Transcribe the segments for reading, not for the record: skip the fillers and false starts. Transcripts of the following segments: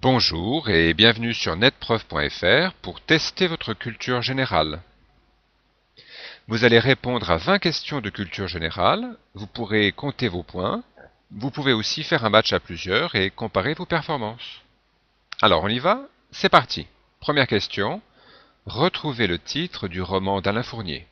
Bonjour et bienvenue sur netpreuve.fr pour tester votre culture générale. Vous allez répondre à 20 questions de culture générale, vous pourrez compter vos points, vous pouvez aussi faire un match à plusieurs et comparer vos performances. Alors on y va? C'est parti. Première question. Retrouvez le titre du roman d'Alain Fournier.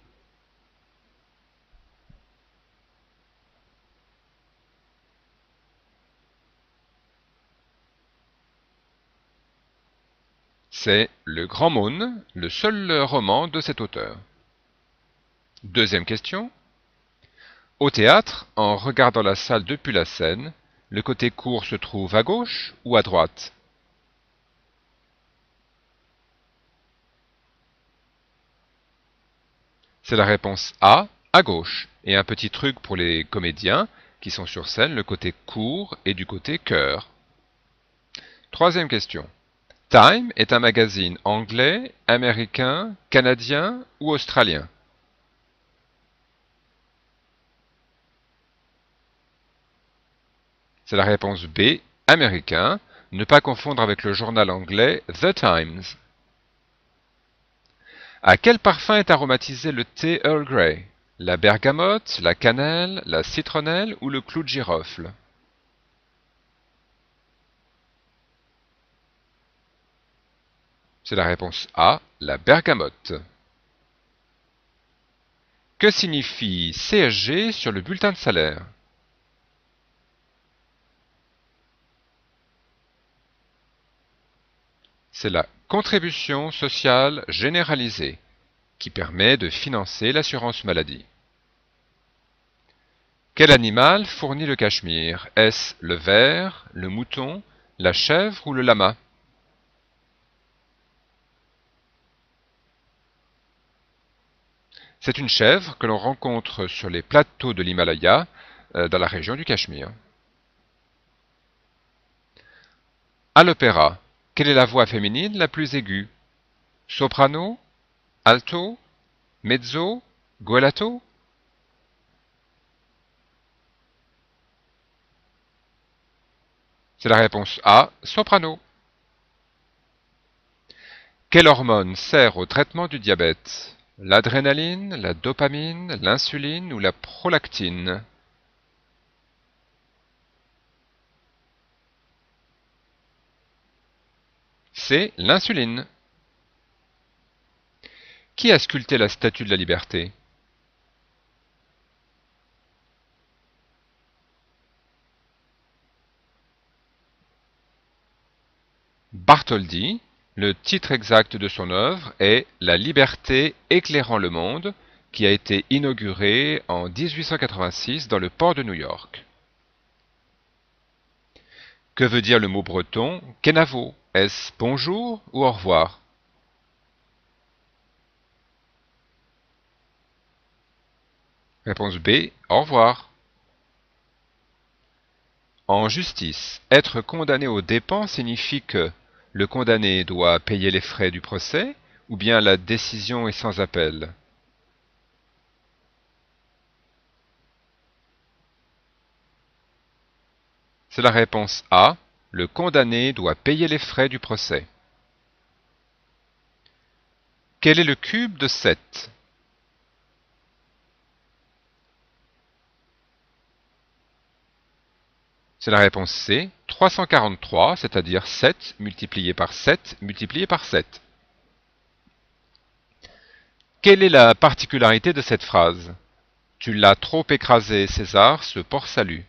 C'est Le Grand Mône, le seul roman de cet auteur. Deuxième question. Au théâtre, en regardant la salle depuis la scène, le côté court se trouve à gauche ou à droite? C'est la réponse A, à gauche. Et un petit truc pour les comédiens qui sont sur scène, le côté court est du côté cœur. Troisième question. Time est un magazine anglais, américain, canadien ou australien? C'est la réponse B, américain, ne pas confondre avec le journal anglais The Times. À quel parfum est aromatisé le thé Earl Grey? La bergamote, la cannelle, la citronnelle ou le clou de girofle? C'est la réponse A, la bergamote. Que signifie CSG sur le bulletin de salaire? C'est la contribution sociale généralisée qui permet de financer l'assurance maladie. Quel animal fournit le cachemire? Est-ce le ver, le mouton, la chèvre ou le lama? C'est une chèvre que l'on rencontre sur les plateaux de l'Himalaya, dans la région du Cachemire. À l'opéra, quelle est la voix féminine la plus aiguë? Soprano, alto, mezzo, gueulato? C'est la réponse A, soprano. Quelle hormone sert au traitement du diabète? L'adrénaline, la dopamine, l'insuline ou la prolactine? C'est l'insuline. Qui a sculpté la Statue de la Liberté? Bartholdi. Le titre exact de son œuvre est La liberté éclairant le monde, qui a été inaugurée en 1886 dans le port de New York. Que veut dire le mot breton kenavo? Est-ce bonjour ou au revoir? Réponse B, au revoir. En justice, être condamné aux dépens signifie que le condamné doit payer les frais du procès ou bien la décision est sans appel? C'est la réponse A, le condamné doit payer les frais du procès. Quel est le cube de 7? C'est la réponse C, 343, c'est-à-dire 7 multiplié par 7 multiplié par 7. Quelle est la particularité de cette phrase? Tu l'as trop écrasé, César, ce port salut.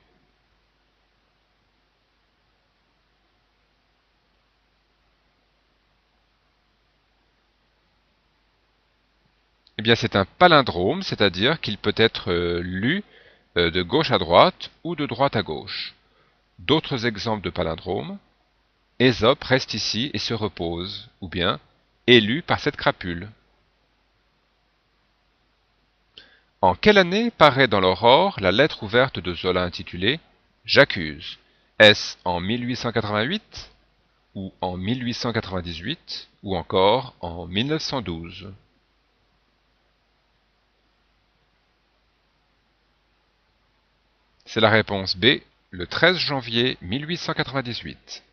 Eh bien, c'est un palindrome, c'est-à-dire qu'il peut être lu de gauche à droite ou de droite à gauche. D'autres exemples de palindromes. Ésope reste ici et se repose, ou bien élu par cette crapule. En quelle année paraît dans l'Aurore la lettre ouverte de Zola intitulée J'accuse? Est-ce en 1888 ou en 1898 ou encore en 1912? C'est la réponse B, le 13 janvier 1898.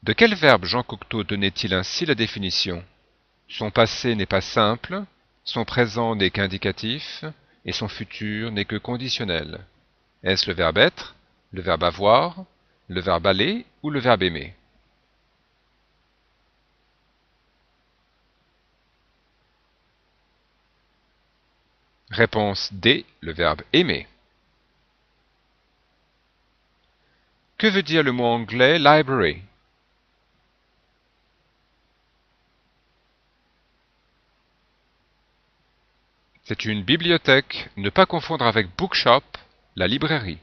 De quel verbe Jean Cocteau donnait-il ainsi la définition? Son passé n'est pas simple, son présent n'est qu'indicatif, et son futur n'est que conditionnel. Est-ce le verbe être, le verbe avoir, le verbe aller ou le verbe aimer? Réponse D, le verbe aimer. Que veut dire le mot anglais library? C'est une bibliothèque, ne pas confondre avec bookshop, la librairie.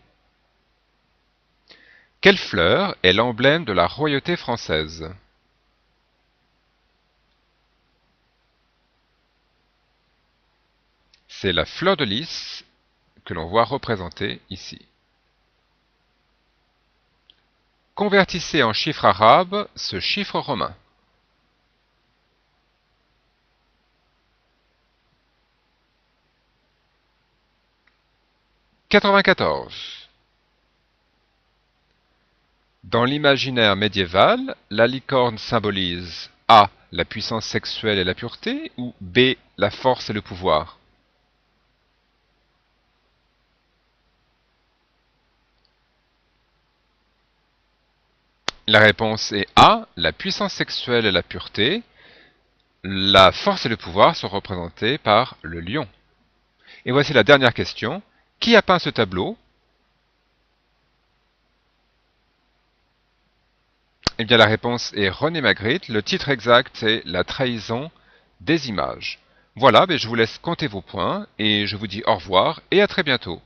Quelle fleur est l'emblème de la royauté française? C'est la fleur de lys que l'on voit représentée ici. Convertissez en chiffre arabe ce chiffre romain. « 94. Dans l'imaginaire médiéval, la licorne symbolise A. La puissance sexuelle et la pureté ou B. La force et le pouvoir? La réponse est A. La puissance sexuelle et la pureté. La force et le pouvoir sont représentés par le lion. Et voici la dernière question. Qui a peint ce tableau? Eh bien, la réponse est René Magritte. Le titre exact est La trahison des images. Voilà, je vous laisse compter vos points et je vous dis au revoir et à très bientôt.